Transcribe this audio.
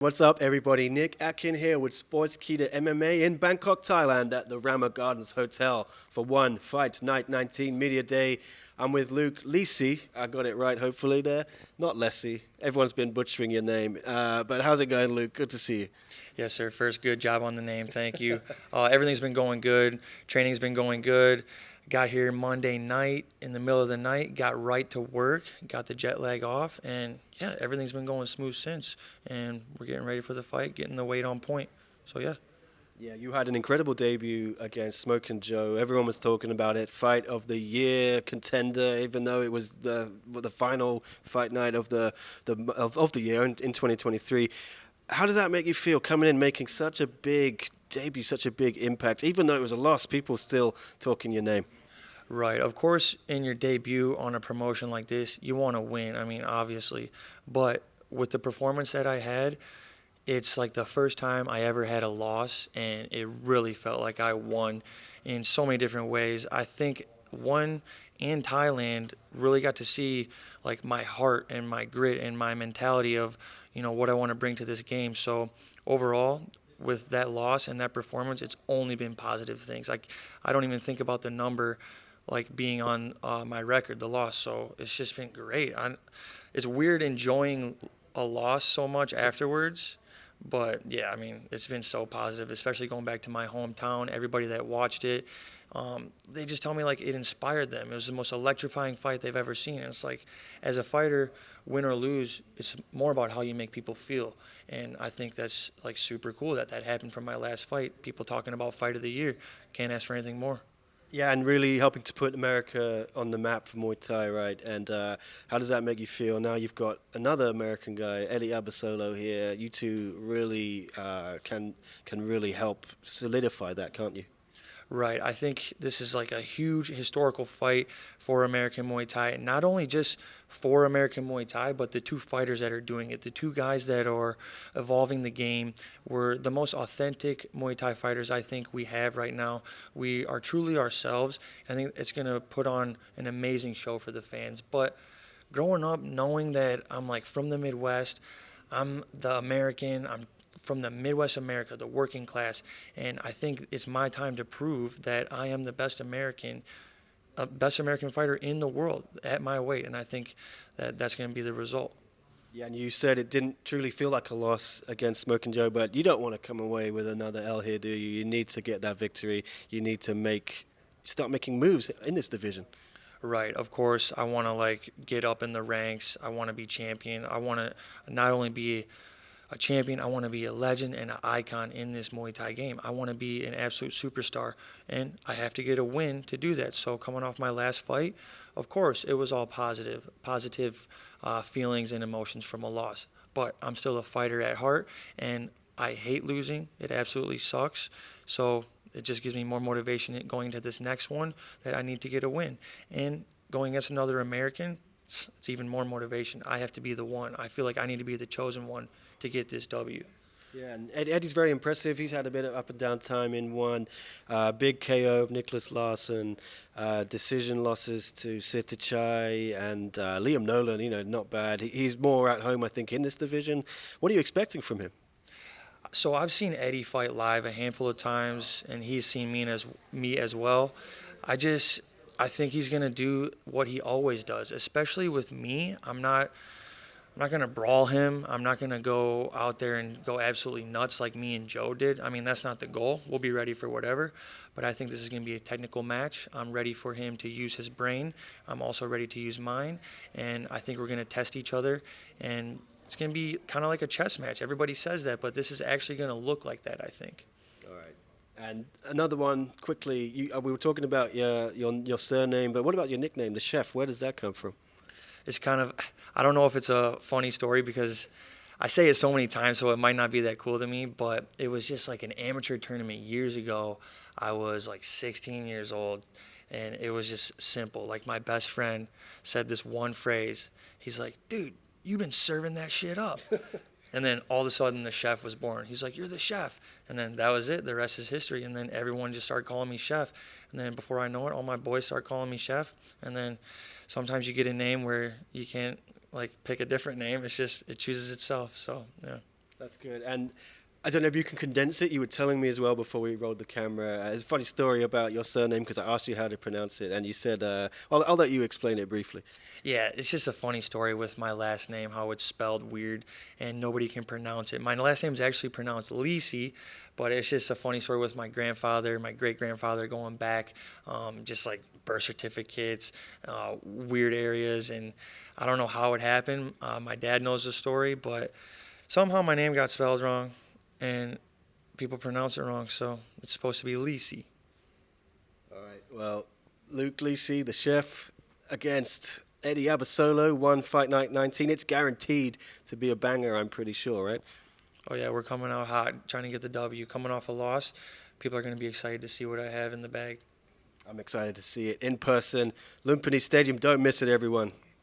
What's up, everybody? Nick Atkin here with Sportskeeda MMA in Bangkok, Thailand at the Rama Gardens Hotel for One Fight Night 19 Media Day. I'm with Luke Lessei. I got it right, hopefully, there. Not Lessei. Everyone's been butchering your name. But how's it going, Luke? Good to see you. Yes, sir. First, good job on the name. Thank you. Everything's been going good. Training's been going good. Got here Monday night in the middle of the night, got right to work, got the jet lag off, and yeah, everything's been going smooth since. And we're getting ready for the fight, getting the weight on point. So yeah. Yeah, you had an incredible debut against Smokin' Joe. Everyone was talking about it. Fight of the year contender, even though it was the final fight night of the year in 2023. How does that make you feel coming in, making such a big debut, such a big impact? Even though it was a loss, people still talking your name. Right. Of course, in your debut on a promotion like this, you want to win. I mean, obviously. But with the performance that I had, it's like the first time I ever had a loss, and it really felt like I won in so many different ways. I think one in Thailand really got to see like my heart and my grit and my mentality of, what I want to bring to this game. So overall, with that loss and that performance, it's only been positive things. Like I don't even think about the number like being on my record, the loss. So it's just been great. It's weird enjoying a loss so much afterwards. But, yeah, I mean, it's been so positive, especially going back to my hometown. Everybody that watched it, they just tell me, like, it inspired them. It was the most electrifying fight they've ever seen. And it's like, as a fighter, win or lose, it's more about how you make people feel. And I think that's, like, super cool that happened from my last fight. People talking about fight of the year. Can't ask for anything more. Yeah, and really helping to put America on the map for Muay Thai, right? And how does that make you feel? Now you've got another American guy, Eddie Abasolo here. You two really can really help solidify that, can't you? Right. I think this is like a huge historical fight for American Muay Thai. Not only just for American Muay Thai, but the two fighters that are doing it. The two guys that are evolving the game were the most authentic Muay Thai fighters I think we have right now. We are truly ourselves. I think it's going to put on an amazing show for the fans. But growing up knowing that I'm like from the Midwest, I'm the American, I'm from the Midwest America, the working class, and I think it's my time to prove that I am the best American fighter in the world at my weight, and I think that that's going to be the result. Yeah, and you said it didn't truly feel like a loss against Smokin' Joe, but you don't want to come away with another L here, do you? You need to get that victory. You need to start making moves in this division. Right. Of course, I want to like get up in the ranks. I want to be champion. I want to not only be a champion, I want to be a legend and an icon in this Muay Thai game. I want to be an absolute superstar, and I have to get a win to do that. So coming off my last fight, of course, it was all positive feelings and emotions from a loss. But I'm still a fighter at heart, and I hate losing. It absolutely sucks. So it just gives me more motivation going into this next one that I need to get a win. And going against another American, it's even more motivation. I have to be the one. I feel like I need to be the chosen one to get this W. Yeah, and Eddie's very impressive. He's had a bit of up and down time in one. Big KO of Nicholas Larson, decision losses to Sitichai and Liam Nolan, not bad. He's more at home, I think, in this division. What are you expecting from him? So I've seen Eddie fight live a handful of times, and he's seen me as well. I think he's going to do what he always does, especially with me. I'm not going to brawl him. I'm not going to go out there and go absolutely nuts like me and Joe did. I mean, that's not the goal. We'll be ready for whatever. But I think this is going to be a technical match. I'm ready for him to use his brain. I'm also ready to use mine. And I think we're going to test each other. And it's going to be kind of like a chess match. Everybody says that, but this is actually going to look like that, I think. All right. And another one, quickly, we were talking about your surname, but what about your nickname, the Chef? Where does that come from? It's kind of, I don't know if it's a funny story because I say it so many times, so it might not be that cool to me, but it was just like an amateur tournament years ago. I was like 16 years old, and it was just simple. Like my best friend said this one phrase. He's like, dude, you've been serving that shit up. And then all of a sudden the Chef was born. He's like, you're the Chef. And then that was it. The rest is history. And then everyone just started calling me Chef. And then before I know it, all my boys start calling me Chef. And then sometimes you get a name where you can't like pick a different name. It chooses itself. So, yeah. That's good. And I don't know if you can condense it. You were telling me as well before we rolled the camera. It's a funny story about your surname because I asked you how to pronounce it, and you said, I'll let you explain it briefly. Yeah, it's just a funny story with my last name, how it's spelled weird and nobody can pronounce it. My last name is actually pronounced Lessei, but it's just a funny story with my grandfather, my great-grandfather going back, just like birth certificates, weird areas, and I don't know how it happened. My dad knows the story, but somehow my name got spelled wrong, and people pronounce it wrong, so it's supposed to be Lessei. All right. Well, Luke Lessei, the chef, against Eddie Abasolo, won Fight Night 19. It's guaranteed to be a banger, I'm pretty sure, right? Oh, yeah, we're coming out hot, trying to get the W. Coming off a loss, people are going to be excited to see what I have in the bag. I'm excited to see it in person. Lumpini Stadium, don't miss it, everyone.